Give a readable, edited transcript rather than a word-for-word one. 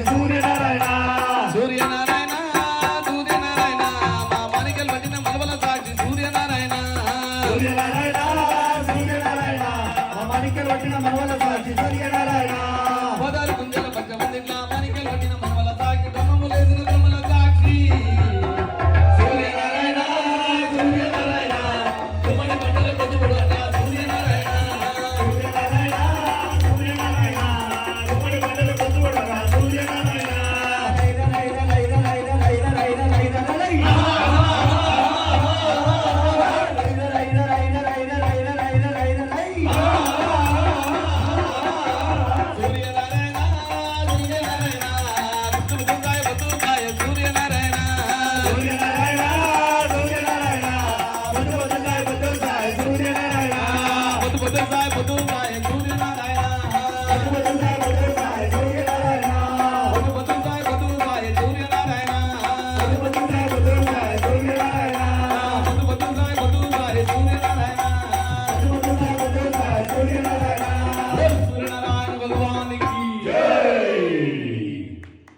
సూర్యనారాయణ సూర్యనారాయణ సూర్యనారాయణ మా మాణికల్ పట్టిన మలబల సాక్షి సూర్యనారాయణ సూర్యనారాయణ సూర్యనారాయణ మా మాణికల్ పట్టిన మలబల సాక్షి సూర్యనారాయణ పదాలు కుంజల పంచమందిట్ల మాణికల్ పట్టిన మలబల సాక్షి బ్రహ్మము లేసిన బ్రహ్మల సాక్షి సూర్యనారాయణ సూర్యనారాయణ తుమ్మడి పంటల పొద్దుబడు అన్న సూర్యనారాయణ సూర్యనారాయణ సూర్యనారాయణ తుమ్మడి పంటల పొద్దుబడు అన్న సూర్యనారాయణ పొద్దు